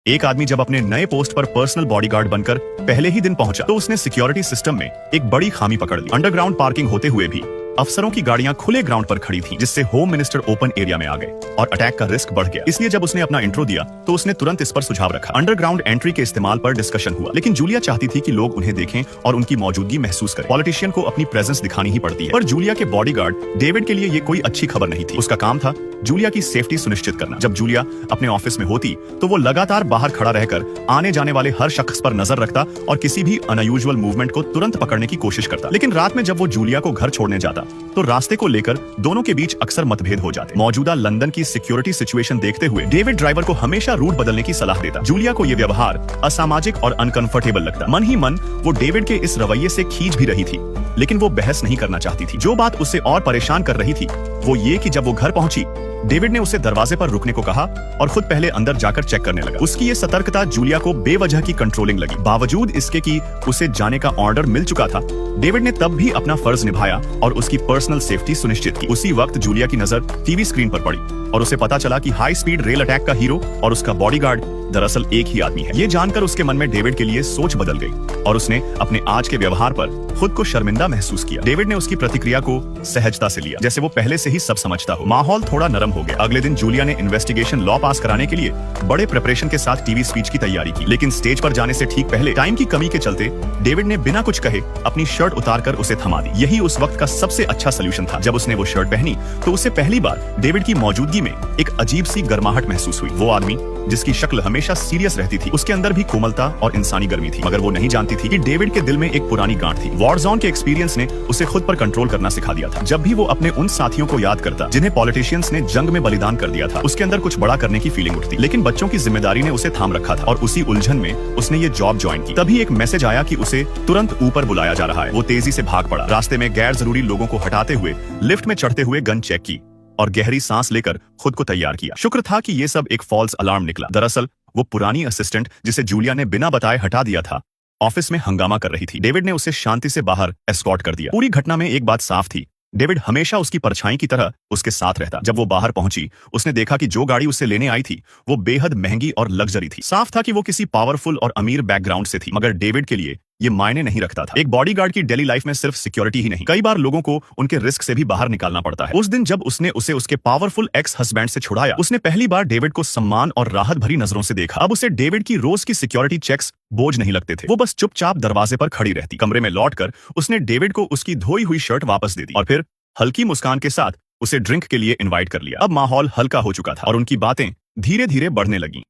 एक आदमी जब अपने नए पोस्ट पर पर्सनल बॉडीगार्ड बनकर पहले ही दिन पहुंचा तो उसने सिक्योरिटी सिस्टम में एक बड़ी खामी पकड़ ली। अंडरग्राउंड पार्किंग होते हुए भी अफसरों की गाड़ियां खुले ग्राउंड पर खड़ी थी, जिससे होम मिनिस्टर ओपन एरिया में आ गए और अटैक का रिस्क बढ़ गया। इसलिए जब उसने अपना इंट्रो दिया तो उसने तुरंत इस पर सुझाव रखा। अंडरग्राउंड एंट्री के इस्तेमाल पर डिस्कशन हुआ, लेकिन जूलिया चाहती थी कि लोग उन्हें देखें और उनकी मौजूदगी महसूस करें। पॉलिटिशियन को अपनी प्रेजेंस दिखानी ही पड़ती है, पर जूलिया के बॉडीगार्ड डेविड के लिए ये कोई अच्छी खबर नहीं थी। उसका काम था जूलिया की सेफ्टी सुनिश्चित करना। जब जूलिया अपने ऑफिस में होती तो वो लगातार बाहर खड़ा रहकर आने जाने वाले हर शख्स पर नजर रखता और किसी भी अनयूजुअल मूवमेंट को तुरंत पकड़ने की कोशिश करता। लेकिन रात में जब वो जूलिया को घर छोड़ने जाता तो रास्ते को लेकर दोनों के बीच अक्सर मतभेद हो जाते। मौजूदा लंदन की सिक्योरिटी सिचुएशन देखते हुए डेविड ड्राइवर को हमेशा रूट बदलने की सलाह देता। जूलिया को यह व्यवहार असामाजिक और अनकंफर्टेबल लगता। मन ही मन वो डेविड के इस रवैये से खींच भी रही थी, लेकिन वो बहस नहीं करना चाहती थी। जो बात उसे और परेशान कर रही थी वो ये कि जब वो घर पहुंची डेविड ने उसे दरवाजे पर रुकने को कहा और खुद पहले अंदर जाकर चेक करने लगा। उसकी ये सतर्कता जूलिया को बेवजह की कंट्रोलिंग लगी। बावजूद इसके कि उसे जाने का ऑर्डर मिल चुका था, डेविड ने तब भी अपना फर्ज निभाया और उसकी पर्सनल सेफ्टी सुनिश्चित की। उसी वक्त जूलिया की नजर टीवी स्क्रीन पर पड़ी और उसे पता चला कि हाई स्पीड रेल अटैक का हीरो और उसका बॉडीगार्ड दरअसल एक ही आदमी है। ये जानकर उसके मन में डेविड के लिए सोच बदल गई और उसने अपने आज के व्यवहार पर खुद को शर्मिंदा महसूस किया। डेविड ने उसकी प्रतिक्रिया को सहजता से लिया, जैसे वो पहले से ही सब समझता हो। माहौल थोड़ा नरम हो गया। अगले दिन जूलिया ने इन्वेस्टिगेशन लॉ पास कराने के लिए बड़े प्रिपरेशन के साथ टीवी स्पीच की तैयारी की, लेकिन स्टेज पर जाने से ठीक पहले टाइम की कमी के चलते डेविड ने बिना कुछ कहे अपनी शर्ट उतारकर उसे थमा दी। यही उस वक्त का सबसे अच्छा सोल्यूशन था। जब उसने वो शर्ट पहनी तो उसे पहली बार डेविड की मौजूदगी में एक अजीब सी गर्माहट महसूस हुई। वो आदमी जिसकी शक्ल हमेशा सीरियस रहती थी, उसके अंदर भी कोमलता और इंसानी गर्मी थी, मगर वो नहीं जानती थी कि डेविड के दिल में एक पुरानी गांठ थी। वॉरजोन के एक्सपीरियंस ने उसे खुद पर कंट्रोल करना सिखा दिया था। जब भी वो अपने उन साथियों को याद करता जिन्हें पॉलिटिशियंस ने जंग में बलिदान कर दिया था, उसके अंदर कुछ बड़ा करने की फीलिंग उठती। लेकिन बच्चों की जिम्मेदारी ने उसे थाम रखा था और उसी उलझन में उसने ये जॉब ज्वाइन की। तभी एक मैसेज आया कि उसे तुरंत ऊपर बुलाया जा रहा है। वो तेजी से भाग पड़ा, रास्ते में गैर जरूरी लोगों को हटाते हुए लिफ्ट में चढ़ते हुए गन चेक की और गहरी सांस लेकर खुद को तैयार किया। शुक्र था कि ये सब एक फॉल्स अलार्म निकला। दरअसल वो पुरानी असिस्टेंट जिसे जूलिया ने बिना बताए हटा दिया था, ऑफिस में हंगामा कर रही थी। डेविड ने उसे शांति से बाहर एस्कॉर्ट कर दिया। पूरी घटना में एक बात साफ थी, डेविड हमेशा उसकी परछाई की तरह उसके साथ रहता। जब वो बाहर पहुंची उसने देखा कि जो गाड़ी उसे लेने आई थी वो बेहद महंगी और लग्जरी थी। साफ था कि वो किसी पावरफुल और अमीर बैकग्राउंड से थी, मगर डेविड के लिए ये मायने नहीं रखता था। एक बॉडीगार्ड की डेली लाइफ में सिर्फ सिक्योरिटी ही नहीं, कई बार लोगों को उनके रिस्क से भी बाहर निकालना पड़ता है। उस दिन जब उसने उसे उसके पावरफुल एक्स हस्बैंड से छुड़ाया, उसने पहली बार डेविड को सम्मान और राहत भरी नजरों से देखा। अब उसे डेविड की रोज की सिक्योरिटी चेक्स बोझ नहीं लगते थे। वो बस चुपचाप दरवाजे पर खड़ी रहती। कमरे में लौटकर उसने डेविड को उसकी धोई हुई शर्ट वापस दे दी और फिर हल्की मुस्कान के साथ उसे ड्रिंक के लिए इनवाइट कर लिया। अब माहौल हल्का हो चुका था और उनकी बातें धीरे धीरे बढ़ने लगी।